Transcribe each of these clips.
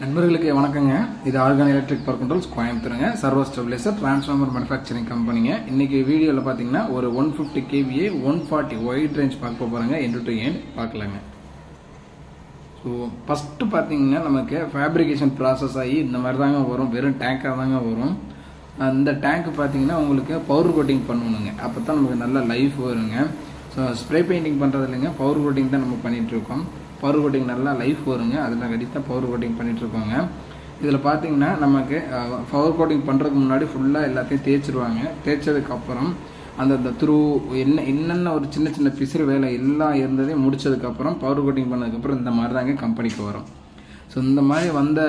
நண்பர்களுக்கு வணக்கங்க. இது ஆர்கான் எலக்ட்ரிக் பவர் கண்ட்ரோல்ஸ் கோயம்புத்தூருங்க. சர்வோ ஸ்டெபிலைசர் டிரான்ஸ்ஃபார்மர் மேனுஃபேக்சரிங் கம்பெனிங்க. இன்னைக்கு வீடியோவில் பார்த்தீங்கன்னா ஒரு 150 kVA 140 வைட் ரேஞ்ச் பார்க்க போகிறாங்க. எண்ட் டு எண்ட் பார்க்கலாங்க. ஸோ ஃபஸ்ட்டு பார்த்தீங்கன்னா நமக்கு ஃபேப்ரிகேஷன் ப்ராசஸ் ஆகி இந்த மாதிரி தாங்க வரும். வெறும் டேங்காக தாங்க வரும். அந்த டேங்க் பார்த்தீங்கன்னா உங்களுக்கு பவுடர் கோட்டிங் பண்ணணுங்க. அப்போ தான் நமக்கு நல்ல லைஃப் வருங்க. ஸோ ஸ்ப்ரே பெயிண்டிங் பண்ணுறது இல்லைங்க, பவுடர் கோட்டிங் தான் நம்ம பண்ணிகிட்ருக்கோம். பவர் கோட்டிங் நல்லா லைஃப் வருங்க. அதில் கடித்தான் பவர் கோட்டிங் பண்ணிகிட்ருக்கோங்க. இதில் பார்த்தீங்கன்னா நமக்கு பவர் கோட்டிங் பண்ணுறதுக்கு முன்னாடி ஃபுல்லாக எல்லாத்தையும் தேய்ச்சிருவாங்க. தேய்ச்சதுக்கப்புறம் அந்த த்ரூ என்னென்ன ஒரு சின்ன சின்ன பிசுறு வேலை எல்லாம் இருந்ததையும் முடிச்சதுக்கப்புறம் பவர் கோட்டிங் பண்ணதுக்கப்புறம் இந்த மாதிரி தாங்க கம்பெனிக்கு வரும். ஸோ இந்த மாதிரி வந்த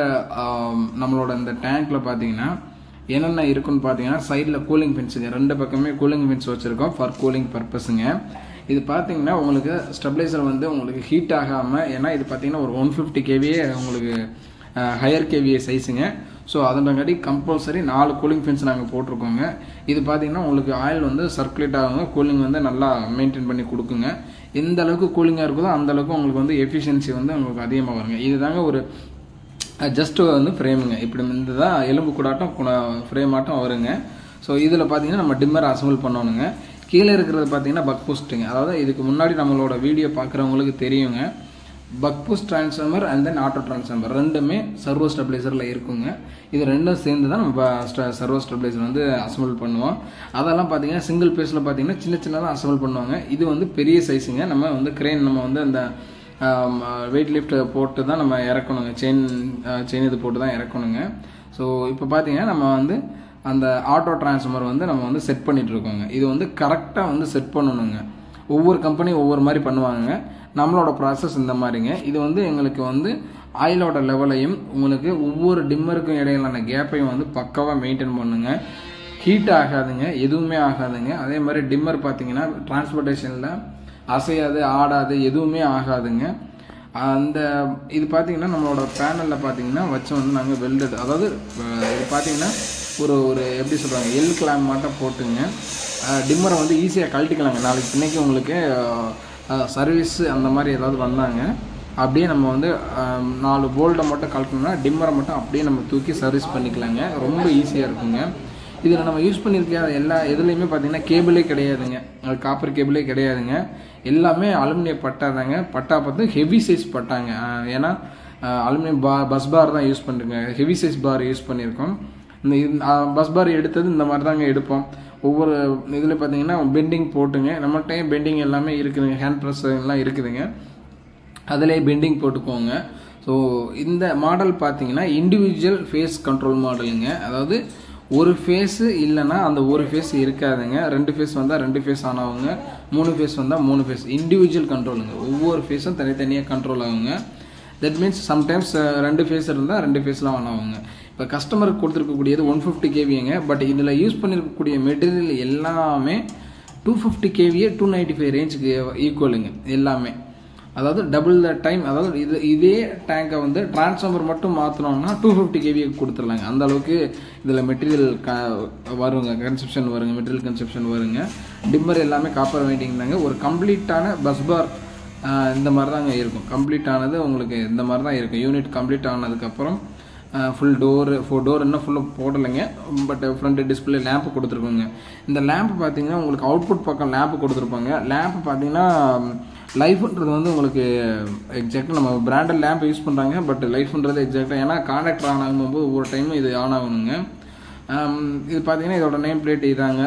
நம்மளோட இந்த டேங்க்கில் பார்த்தீங்கன்னா என்னென்ன இருக்குன்னு பார்த்தீங்கன்னா சைடில் கூலிங் ஃபின்ஸுங்க, ரெண்டு பக்கமே கூலிங் ஃபின்ஸ் வச்சுருக்கோம் ஃபார் கூலிங் பர்பஸுங்க. இது பார்த்தீங்கன்னா உங்களுக்கு ஸ்டெபிலைசர் வந்து உங்களுக்கு ஹீட் ஆகாமல், ஏன்னா இது பார்த்தீங்கன்னா ஒரு 150 kVA உங்களுக்கு ஹையர் kVA சைஸுங்க. ஸோ அதனாடி கம்பல்சரி 4 கூலிங் ஃபின்ஸ் நாங்கள் போட்டிருக்கோங்க. இது பார்த்தீங்கன்னா உங்களுக்கு ஆயில் வந்து சர்க்குலேட் ஆகுங்க, கூலிங் வந்து நல்லா மெயின்டைன் பண்ணி கொடுக்குங்க. எந்த அளவுக்கு கூலிங்காக இருக்குதோ அந்த அளவுக்கு உங்களுக்கு வந்து எஃபிஷியன்சி வந்து உங்களுக்கு அதிகமாக வருங்க. இது தாங்க ஒரு ஜஸ்ட் வந்து ஃப்ரேமுங்க. இப்படி இந்த தான் எலும்பு கூடாட்டம் ஃப்ரேம் ஆட்டம் வருங்க. ஸோ இதில் பார்த்தீங்கன்னா நம்ம டிம்மர் அசம்பிள் பண்ணணுங்க. கீழே இருக்கிறது பார்த்தீங்கன்னா பக் பூஸ்ட்டுங்க. அதாவது இதுக்கு முன்னாடி நம்மளோட வீடியோ பார்க்குறவங்களுக்கு தெரியுங்க. Buck boost transformer and then auto transformer ரெண்டுமே சர்வோ ஸ்டெபிலைசரில் இருக்குங்க. இது ரெண்டும் சேர்ந்து தான் நம்ம சர்வோ ஸ்டெபிலைசர் வந்து அசம்பிள் பண்ணுவோம். அதெல்லாம் பார்த்தீங்கன்னா சிங்கிள் பேஸில் பார்த்தீங்கன்னா சின்ன சின்னதாக அசம்பிள் பண்ணுவாங்க. இது வந்து பெரிய சைஸுங்க. நம்ம வந்து கிரெயின் நம்ம வந்து அந்த வெயிட் லிஃப்ட் போட்டு தான் நம்ம இறக்கணுங்க. செயின் இது போட்டு தான் இறக்கணுங்க. ஸோ இப்போ பார்த்தீங்கன்னா நம்ம வந்து அந்த ஆட்டோ டிரான்ஸ்ஃபார்மர் வந்து நம்ம வந்து செட் பண்ணிட்டு இருக்கோங்க. இது வந்து கரெக்டாக வந்து செட் பண்ணணுங்க. ஒவ்வொரு கம்பெனி ஒவ்வொரு மாதிரி பண்ணுவாங்க. நம்மளோட ப்ராசஸ் இந்த மாதிரிங்க. இது வந்து எங்களுக்கு வந்து ஆயிலோட லெவலையும் உங்களுக்கு ஒவ்வொரு டிம்மருக்கும் இடையிலான கேப்பையும் வந்து பக்காவாக மெயின்டைன் பண்ணுங்க. ஹீட் ஆகாதுங்க, எதுவுமே ஆகாதுங்க. அதே மாதிரி டிம்மர் பார்த்தீங்கன்னா டிரான்ஸ்போர்ட்டேஷனில் அசையாது, ஆடாது, எதுவுமே ஆகாதுங்க. அந்த இது பார்த்தீங்கன்னா நம்மளோட பேனலில் பார்த்தீங்கன்னா வச்சு வந்து நாங்கள் வெல்டட், அதாவது இது பார்த்தீங்கன்னா ஒரு எப்படி சொல்கிறாங்க, எல் கிளாம்ப் மட்டும் போட்டுங்க. டிம்மரை வந்து ஈஸியாக கழட்டிக்கலாங்க. நாளைக்கு இன்னைக்கு உங்களுக்கு சர்வீஸ் அந்த மாதிரி ஏதாவது வந்தாங்க அப்படியே நம்ம வந்து 4 போல்ட்டை மட்டும் கழட்டணும்னா டிம்மரை மட்டும் அப்படியே நம்ம தூக்கி சர்வீஸ் பண்ணிக்கலாங்க. ரொம்ப ஈஸியாக இருக்குங்க. இதில் நம்ம யூஸ் பண்ணியிருக்க எல்லா இதுலேயுமே பார்த்தீங்கன்னா கேபிளே கிடையாதுங்க, காப்பர் கேபிளே கிடையாதுங்க. எல்லாமே அலுமினியம் பட்டா தாங்க. பட்டா பார்த்து ஹெவி சைஸ் பட்டாங்க. ஏன்னா அலுமினியம் பஸ் பார் தான் யூஸ் பண்ணுறேங்க. ஹெவி சைஸ் பார் யூஸ் பண்ணியிருக்கோம். இந்த பஸ் பார் எடுத்தது இந்த மாதிரி தாங்க எடுப்போம். ஒவ்வொரு இதில் பார்த்தீங்கன்னா பெண்டிங் போட்டுங்க. நம்மகிட்ட பெண்டிங் எல்லாமே இருக்குதுங்க. ஹேண்ட் ப்ரெஸ் எல்லாம் இருக்குதுங்க. அதிலே பெண்டிங் போட்டுக்கோங்க. ஸோ இந்த மாடல் பார்த்தீங்கன்னா இண்டிவிஜுவல் ஃபேஸ் கண்ட்ரோல் மாடலுங்க. அதாவது ஒரு ஃபேஸு இல்லைன்னா அந்த ஒரு ஃபேஸ் இருக்காதுங்க. 2 ஃபேஸ் வந்தால் 2 ஃபேஸ் ஆன் ஆகுங்க, 3 ஃபேஸ் வந்தால் 3 ஃபேஸ். இண்டிவிஜுவல் கண்ட்ரோலுங்க. ஒவ்வொரு ஃபேஸும் தனித்தனியாக கண்ட்ரோல் ஆகுங்க. தட் மீன்ஸ் சம்டைம்ஸ் 2 ஃபேஸ் இருந்தால் 2 ஃபேஸ்லாம் ஆன் ஆகுங்க. இப்போ கஸ்டமருக்கு கொடுத்துருக்கக்கூடியது 150 kVAங்க. பட் இதில் யூஸ் பண்ணியிருக்கக்கூடிய மெட்டீரியல் எல்லாமே 250 kVA 295 ரேஞ்சுக்கு ஈக்குவலுங்க எல்லாமே. அதாவது டபுள் த டைம். அதாவது இதே டேங்கை வந்து டிரான்ஸ்ஃபார்மர் மட்டும் மாற்றினோம்னா 250 kVA கொடுத்துடலாங்க. அந்த அளவுக்கு இதில் மெட்டீரியல் வருங்க, கன்செப்ஷன் வருங்க, மெட்டீரியல் கன்செப்ஷன் வருங்க. டிம்மர் எல்லாமே காப்பர் வைண்டிங் தாங்க. ஒரு கம்ப்ளீட்டான பஸ் பார் இந்த மாதிரி தாங்க இருக்கும். கம்ப்ளீட் ஆனது உங்களுக்கு இந்த மாதிரி தான் இருக்கும். யூனிட் கம்ப்ளீட் ஆனதுக்கப்புறம் ஃபுல் டோரு 4 டோர் இன்னும் ஃபுல்லாக போடலைங்க. பட் ஃப்ரண்ட் டிஸ்பிளே லேம்ப் கொடுத்துருக்கோங்க. இந்த லேம்ப் பார்த்தீங்கன்னா உங்களுக்கு அவுட்புட் பக்கம் லேம்ப் கொடுத்துருப்பாங்க. லேம்ப் பார்த்தீங்கன்னா லைஃப்ன்றது வந்து உங்களுக்கு எக்ஸாக்டாக நம்ம பிராண்டட் லேம்ப் யூஸ் பண்ணுறாங்க. பட் லைஃப்ன்றது எக்ஸாக்டாக ஏன்னா கான்டாக்டர் ஆன் ஆகும்போது ஒவ்வொரு டைமும் இது ஆன் ஆகணுங்க. இது பார்த்தீங்கன்னா இதோட நேம் பிளேட் இதாங்க.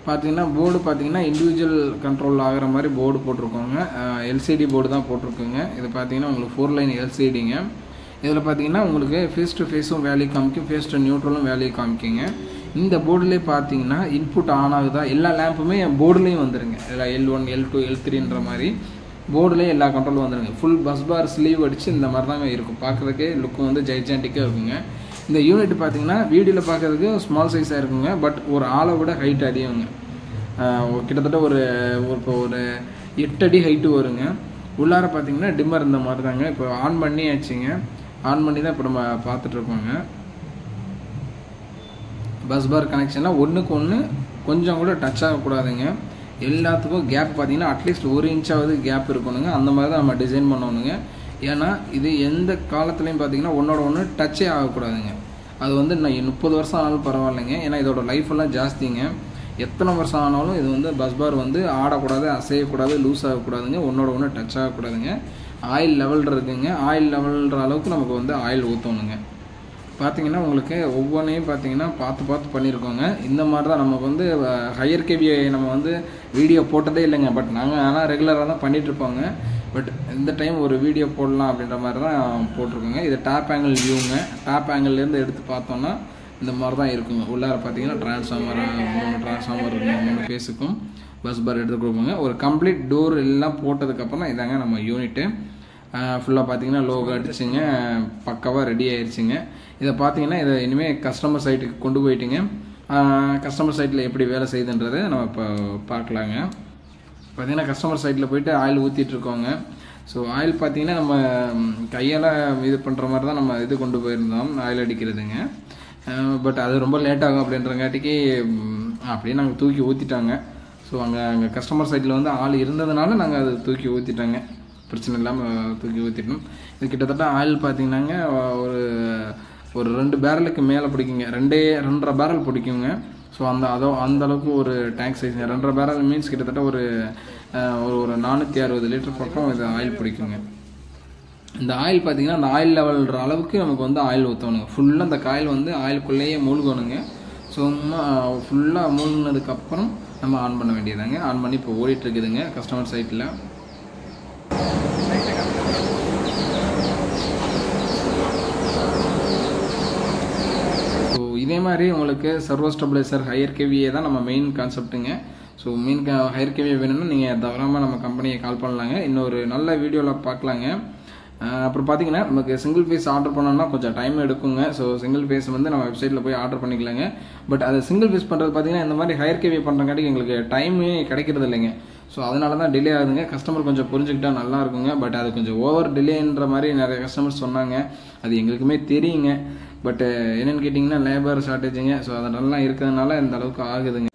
பார்த்தீங்கன்னா போர்டு பார்த்தீங்கன்னா இண்டிவிஜுவல் கண்ட்ரோல் ஆகிற மாதிரி போர்டு போட்டிருக்கோங்க. எல்சிடி போர்டு தான் போட்டிருக்குங்க. இது பார்த்தீங்கன்னா உங்களுக்கு 4 லைன் எல்சிடிங்க. இதில் பார்த்தீங்கன்னா உங்களுக்கு ஃபேஸ் டு ஃபேஸும் வேல்யூ காமிக்கும், ஃபேஸ் டு நியூட்ரலும் வேல்யூ காமிக்குங்க. இந்த போர்டுலேயே பார்த்தீங்கன்னா இன்புட் ஆன் ஆகுதா, எல்லா லேம்புமே போர்டுலேயும் வந்துடுங்க. L1 L2 L3ன்ற மாதிரி போர்டுலேயே எல்லா கண்ட்ரோலும் வந்துடுங்க. ஃபுல் பஸ் பார் ஸ்லீவ் அடித்து இந்த மாதிரி தாங்க இருக்கும். பார்க்குறதுக்கே லுக்கும் வந்து ஜைஜாண்டிக்காக இருக்குங்க. இந்த யூனிட் பார்த்தீங்கன்னா வீடியோவில் பார்க்குறதுக்கு ஸ்மால் சைஸாக இருக்குங்க. பட் ஒரு ஆளை விட ஹைட் அதிகங்க. கிட்டத்தட்ட ஒரு 8 அடி ஹைட்டு வருங்க. உள்ளார பார்த்தீங்கன்னா டிம்மர் இந்த மாதிரி தாங்க. இப்போ ஆன் பண்ணியாச்சுங்க. ஆன் பண்ணி தான் இப்போ நம்ம பார்த்துட்ருக்கோங்க. பஸ் பார் கனெக்ஷனாக ஒன்றுக்கு ஒன்று கொஞ்சம் கூட டச் ஆகக்கூடாதுங்க. எல்லாத்துக்கும் கேப் பார்த்தீங்கன்னா அட்லீஸ்ட் 1 இன்ச்சாவது கேப் இருக்கணுங்க. அந்த மாதிரி தான் நம்ம டிசைன் பண்ணணுங்க. ஏன்னா இது எந்த காலத்துலையும் பார்த்தீங்கன்னா ஒன்றோட ஒன்று டச்சே ஆகக்கூடாதுங்க. அது வந்து 30 வருஷம் ஆனாலும் பரவாயில்லைங்க. ஏன்னா இதோட லைஃப் எல்லாம் ஜாஸ்திங்க. எத்தனை வருஷம் ஆனாலும் இது வந்து பஸ் பார் வந்து ஆடக்கூடாது, அசையக்கூடாது, லூஸ் ஆகக்கூடாதுங்க, ஒன்றோட ஒன்று டச் ஆகக்கூடாதுங்க. ஆயில் லெவல் இருக்குங்க. ஆயில் லெவல்ன்ற அளவுக்கு நமக்கு வந்து ஆயில் ஊற்றணுங்க. பார்த்தீங்கன்னா உங்களுக்கு ஒவ்வொன்றையும் பார்த்தீங்கன்னா பார்த்து பண்ணியிருக்கோங்க. இந்த மாதிரி தான் நமக்கு வந்து ஹையர் கேவியை நம்ம வந்து வீடியோ போட்டதே இல்லைங்க. பட் நாங்கள் ஆனால் ரெகுலராக தான் பண்ணிகிட்ருப்போங்க. பட் இந்த டைம் ஒரு வீடியோ போடலாம் அப்படின்ற மாதிரி தான் போட்டிருக்கோங்க. இது டாப் ஆங்கிள் வியூங்க. டாப் ஆங்கிள்லேருந்து எடுத்து பார்த்தோன்னா இந்த மாதிரி தான் இருக்குங்க. உள்ளார பார்த்தீங்கன்னா டிரான்ஸ்ஃபார்மர் 3 டிரான்ஸ்ஃபார்மர் இருக்குங்க. 3 ஃபேஸுக்கும் பஸ் பார் எடுத்து கொடுப்போங்க. ஒரு கம்ப்ளீட் டோர் எல்லாம் போட்டதுக்கப்புறம் இதாங்க நம்ம யூனிட்டு. ஃபுல்லாக பார்த்தீங்கன்னா லோகோ அடிச்சுங்க, பக்காவாக ரெடி ஆயிடுச்சுங்க. இதை பார்த்தீங்கன்னா இதை இனிமேல் கஸ்டமர் சைட்டுக்கு கொண்டு போயிட்டுங்க. கஸ்டமர் சைட்டில் எப்படி வேலை செய்யுதுன்றதை நம்ம இப்போ பார்க்கலாங்க. பார்த்தீங்கன்னா கஸ்டமர் சைட்டில் போயிட்டு ஆயில் ஊற்றிட்டுருக்கோங்க. ஸோ ஆயில் பார்த்தீங்கன்னா நம்ம கையால் இது பண்ணுற மாதிரி தான் நம்ம இது கொண்டு போயிருந்தோம் ஆயில் அடிக்கிறதுங்க. பட் அது ரொம்ப லேட் ஆகும் அப்படின்றங்காட்டிக்கு அப்படியே நாங்கள் தூக்கி ஊற்றிட்டாங்க. ஸோ அங்கே கஸ்டமர் சைட்டில் வந்து ஆள் இருந்ததுனால நாங்கள் அதை தூக்கி ஊற்றிட்டாங்க. பிரச்சனை இல்லாமல் தூக்கி ஊற்றிட்டோம். இது கிட்டத்தட்ட ஆயில் பார்த்தீங்கன்னாங்க ஒரு 2 பேரலுக்கு மேலே பிடிக்குங்க. 2.5 பேரல் பிடிக்குங்க. ஸோ அந்த அளவுக்கு ஒரு டேங்க் சைஸுங்க. 2.5 பேரல் மீன்ஸ் கிட்டத்தட்ட ஒரு 460 லிட்டர் பக்கம் இது ஆயில் பிடிக்குங்க. இந்த ஆயில் பார்த்தீங்கன்னா அந்த ஆயில் லெவல்ன்ற அளவுக்கு நமக்கு வந்து ஆயில் ஊற்றணுங்க. ஃபுல்லாக அந்த காயில் வந்து ஆயிலுக்குள்ளேயே மூழ்கணுங்க. ஸோ ஃபுல்லாக மூழ்கினதுக்கப்புறம் நம்ம ஆன் பண்ண வேண்டியதாங்க. ஆன் பண்ணி இப்போ ஓடிட்டுருக்குதுங்க கஸ்டமர் சைட்டில். ஸோ இதே மாதிரி உங்களுக்கு சர்வோ ஸ்டெபிலைசர் ஹையர் கேவியே தான் நம்ம மெயின் கான்செப்ட்டுங்க. ஸோ ஹையர் கேவியே வேணும்னா நீங்கள் தவறாமல் நம்ம கம்பெனியை கால் பண்ணலாங்க. இன்னொரு நல்ல வீடியோவில் பார்க்கலாங்க. அப்புறம் பார்த்தீங்கன்னா நமக்கு சிங்கிள் ஃபேஸ் ஆர்டர் பண்ணோம்னா கொஞ்சம் டைம் எடுக்குங்க. ஸோ சிங்கிள் ஃபேஸ் வந்து நம்ம வெப்சைட்டில் போய் ஆர்டர் பண்ணிக்கலாங்க. பட் அது சிங்கிள் ஃபேஸ் பண்ணுறது பார்த்தீங்கன்னா இந்த மாதிரி ஹையர் கேவியே பண்ணுறங்காட்டி எங்களுக்கு டைமே கிடைக்கிறது இல்லைங்க. ஸோ அதனால தான் டிலே ஆகுதுங்க. கஸ்டமர் கொஞ்சம் புரிஞ்சுக்கிட்டா நல்லா இருக்குங்க. பட் அது கொஞ்சம் ஓவர் டிலேன்ற மாதிரி நிறைய கஸ்டமர்ஸ் சொன்னாங்க. அது எங்களுக்குமே தெரியுங்க. பட் என்னென்னு கேட்டிங்கன்னா லேபர் ஷார்ட்டேஜுங்க. ஸோ அதனாலலாம் இருக்கிறதுனால இந்த அளவுக்கு ஆகுதுங்க.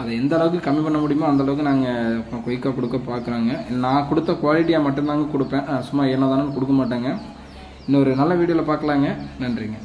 அதை எந்த அளவுக்கு கம்மி பண்ண முடியுமோ அந்த அளவுக்கு நாங்கள் குயிக்காக கொடுக்க பார்க்குறாங்க. நான் கொடுத்த குவாலிட்டியாக மட்டும்தாங்க கொடுப்பேன். சும்மா என்ன தானே கொடுக்க மாட்டேங்க. இன்னொரு நல்ல வீடியோவில் பார்க்கலாங்க. நன்றிங்க.